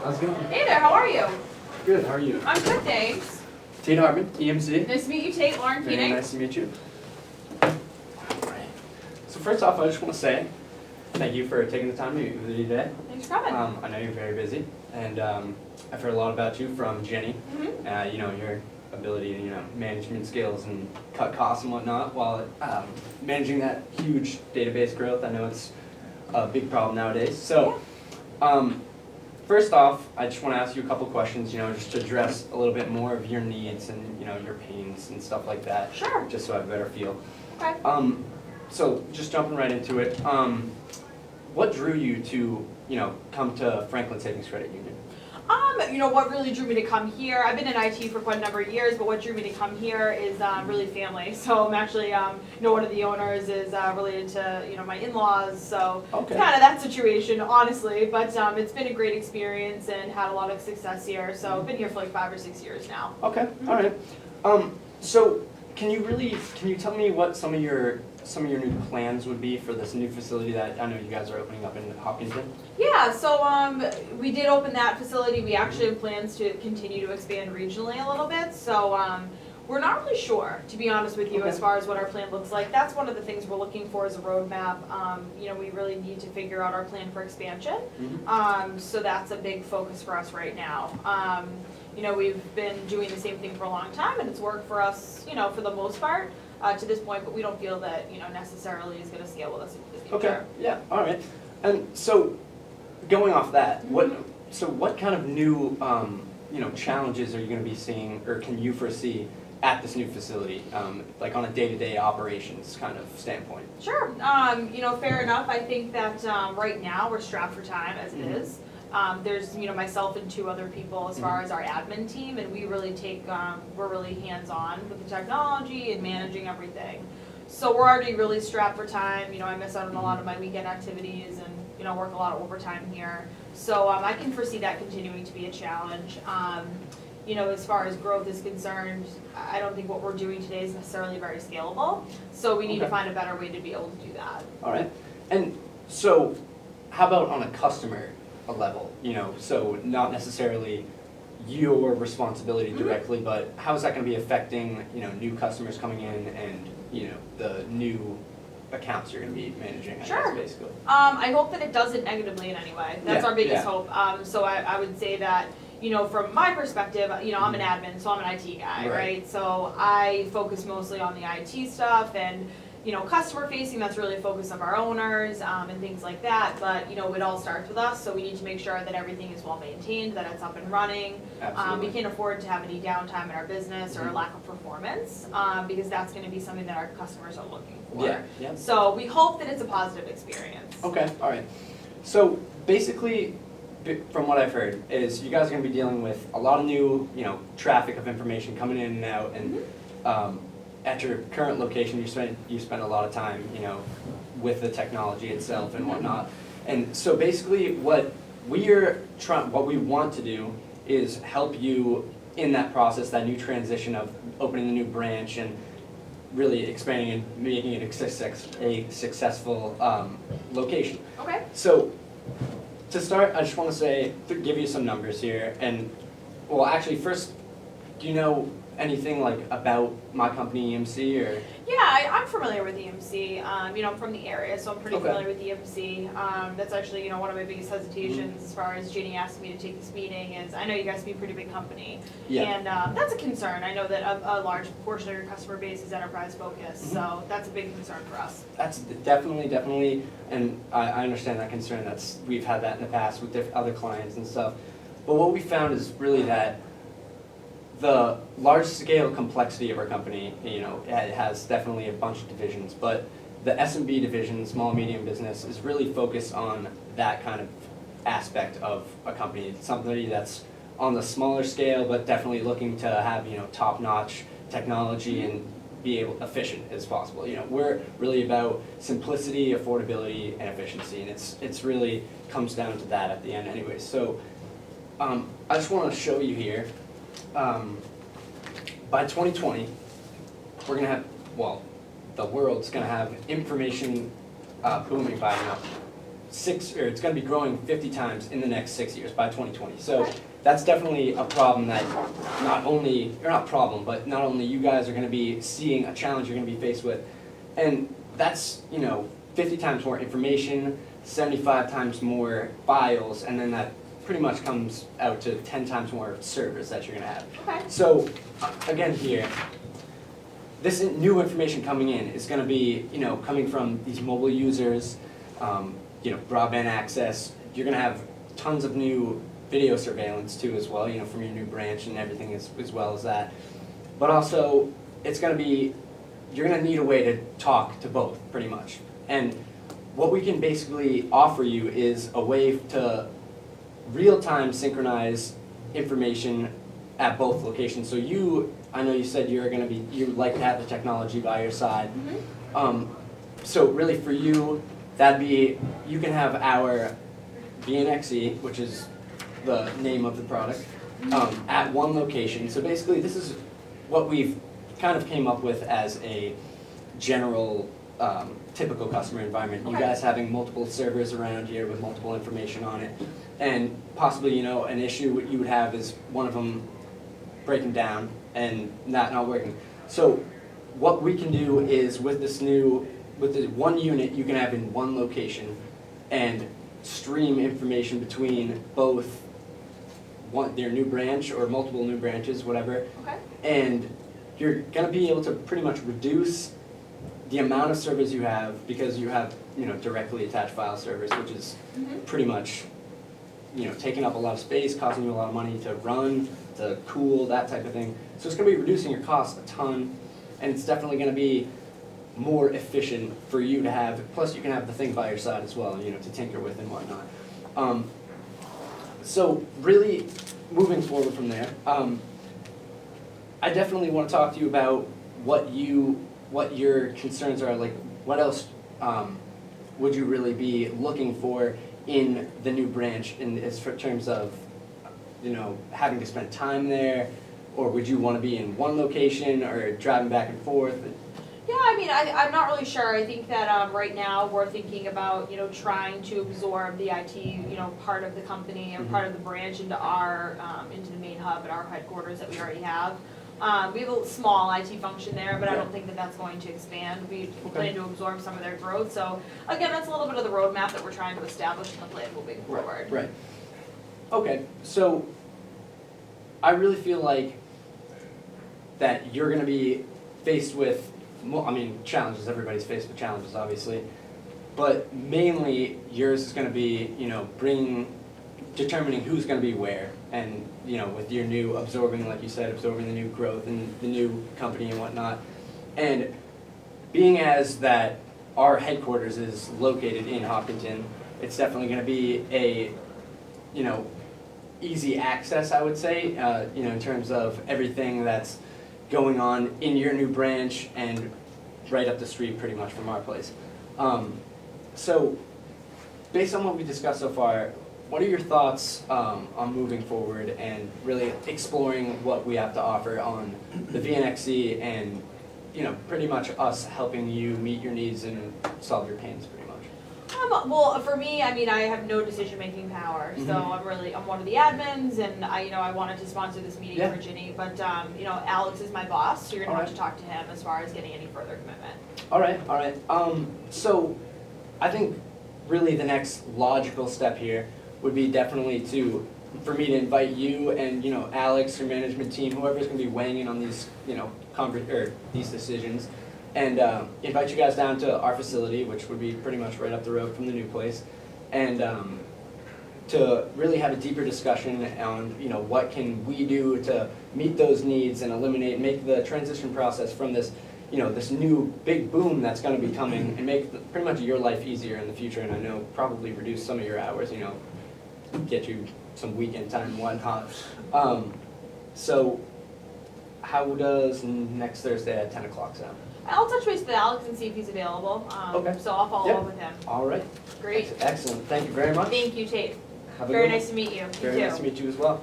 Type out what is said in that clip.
How's it going? Hey there, how are you? Good, how are you? I'm good, thanks. Tate Hartmann, EMC. Nice to meet you, Tate. Lauren Very Keating. nice to meet you. Alright. So first off, I just want to say thank you for taking the time to meet with me today. Thanks for coming. I know you're very busy, and I've heard a lot about you from Jenny. Mhm. You know, your ability to, management skills and cut costs and whatnot while managing that huge database growth. I know it's a big problem nowadays. So, first off, I just want to ask you a couple questions, just to address a little bit more of your needs and, your pains and stuff like that. Sure. Just so I have a better feel. Okay. So just jumping right into it, what drew you to, come to Franklin Savings Credit Union? What really drew me to come here, I've been in IT for quite a number of years, but what drew me to come here is really family. So I'm actually, one of the owners is related to, my in-laws, so Okay. it's kind of that situation, honestly. But it's been a great experience and had a lot of success here. So I've been here for like 5 or 6 years now. Okay, all right. So can you tell me what some of your new plans would be for this new facility that I know you guys are opening up in Hopkinton? Yeah, so we did open that facility. We actually have plans to continue to expand regionally a little bit. So we're not really sure, to be honest with you, Okay. as far as what our plan looks like. That's one of the things we're looking for as a roadmap. We really need to figure out our plan for expansion. So that's a big focus for us right now. We've been doing the same thing for a long time, and it's worked for us, for the most part. To this point, but we don't feel that, necessarily is gonna scale with us into the future. Okay, yeah, all right. And so, going off that, what kind of new, challenges are you gonna be seeing, or can you foresee at this new facility, like on a day-to-day operations kind of standpoint? Sure, fair enough. I think that right now we're strapped for time as it is. There's, myself and 2 other people as far as our admin team, and we really we're really hands-on with the technology and managing everything. So we're already really strapped for time. I miss out on a lot of my weekend activities and, work a lot of overtime here. So I can foresee that continuing to be a challenge. As far as growth is concerned, I don't think what we're doing today is necessarily very scalable. So we need to find a better way to be able to do that. All right. And so, how about on a customer level? So not necessarily your responsibility directly, but how is that going to be affecting, new customers coming in and, the new accounts you're going to be managing, I guess, basically? I hope that it doesn't negatively in any way. That's our biggest hope. So I would say that, from my perspective, I'm an admin, so I'm an IT guy, right? So I focus mostly on the IT stuff and, customer facing, that's really a focus of our owners and things like that. But, it all starts with us, so we need to make sure that everything is well maintained, that it's up and running. We can't afford to have any downtime in our business or a lack of performance because that's going to be something that our customers are looking for. Yeah. So we hope that it's a positive experience. Okay, all right. So basically, from what I've heard, is you guys are going to be dealing with a lot of new, traffic of information coming in and out, and at your current location, you spend a lot of time, with the technology itself and whatnot. And so basically, what we want to do is help you in that process, that new transition of opening the new branch and really expanding and making it a successful location. Okay. So to start, I just want to give you some numbers here. And well, actually, first, do you know anything like about my company EMC or? Yeah, I'm familiar with EMC. I'm from the area, so I'm pretty familiar with EMC. That's actually, one of my biggest hesitations as far as Jeannie asking me to take this meeting is I know you guys be a pretty big company. Yeah. And that's a concern. I know that a large portion of your customer base is enterprise focused, so that's a big concern for us. That's definitely, and I understand that concern. We've had that in the past with other clients and stuff. But what we found is really that the large-scale complexity of our company, it has definitely a bunch of divisions, but the SMB division, small and medium business, is really focused on that kind of aspect of a company. It's somebody that's on the smaller scale, but definitely looking to have, top-notch technology and be efficient as possible. We're really about simplicity, affordability, and efficiency, and it's really comes down to that at the end anyway. So I just want to show you here. By 2020, we're going to have, the world's going to have information booming by it's going to be growing 50 times in the next 6 years by 2020. So that's definitely a problem that not only you guys are going to be seeing, a challenge you're going to be faced with, and that's 50 times more information, 75 times more files, and then that pretty much comes out to 10 times more servers that you're going to have. Okay. So again here, this new information coming in is going to be coming from these mobile users, broadband access. You're going to have tons of new video surveillance too as well, from your new branch and everything as well as that. But also, it's going to be, you're going to need a way to talk to both pretty much. And what we can basically offer you is a way to real-time synchronize information at both locations. So I know you said you like to have the technology by your side. Mm-hmm. So really for you, that'd be, you can have our VNXE, which is the name of the product, at one location. So basically this is what we've kind of came up with as a general typical customer environment. You guys having multiple servers around here with multiple information on it, and possibly an issue you would have is one of them breaking down and not working. So what we can do is with the one unit you can have in one location and stream information between both their new branch or multiple new branches, whatever. Okay. And you're going to be able to pretty much reduce the amount of servers you have, because you have directly attached file servers, which is pretty much taking up a lot of space, costing you a lot of money to run, to cool, that type of thing. So it's going to be reducing your costs a ton, and it's definitely going to be more efficient for you to have. Plus you can have the thing by your side as well, to tinker with and whatnot. So really moving forward from there, I definitely want to talk to you about what your concerns are. Like, what else would you really be looking for in the new branch in terms of having to spend time there, or would you want to be in one location or driving back and forth? Yeah, I mean, I'm not really sure. I think that right now we're thinking about, trying to absorb the IT, part of the company and part of the branch into into the main hub at our headquarters that we already have. We have a small IT function there, but I don't think that that's going to expand. We plan to absorb some of their growth. So again, that's a little bit of the roadmap that we're trying to establish in the plan moving forward. Right. Okay, so I really feel like that you're going to be faced with, challenges. Everybody's faced with challenges, obviously, but mainly yours is going to be, determining who's going to be where, and with your new absorbing the new growth and the new company and whatnot, and being as that our headquarters is located in Hopkinton, it's definitely going to be a easy access, I would say, in terms of everything that's going on in your new branch and right up the street pretty much from our place. So based on what we discussed so far, what are your thoughts on moving forward and really exploring what we have to offer on the VNXE and pretty much us helping you meet your needs and solve your pains pretty much? Well, for me, I have no decision-making power, so I'm one of the admins, and I wanted to sponsor this meeting for Ginny, but Alex is my boss, so you're gonna have to talk to him as far as getting any further commitment. All right. So I think really the next logical step here would be definitely for me to invite you and Alex, your management team, whoever's gonna be weighing in on these these decisions, and invite you guys down to our facility, which would be pretty much right up the road from the new place, and to really have a deeper discussion on what can we do to meet those needs and make the transition process from this this new big boom that's going to be coming, and make pretty much your life easier in the future, and I know probably reduce some of your hours, get you some weekend time and whatnot. So how does next Thursday at 10 o'clock sound? I'll touch base with Alex and see if he's available. So I'll follow up with him. All right. Great. Excellent. Thank you very much. Thank you, Tate. Have a Very good one. nice to meet you. Very nice to meet you as well.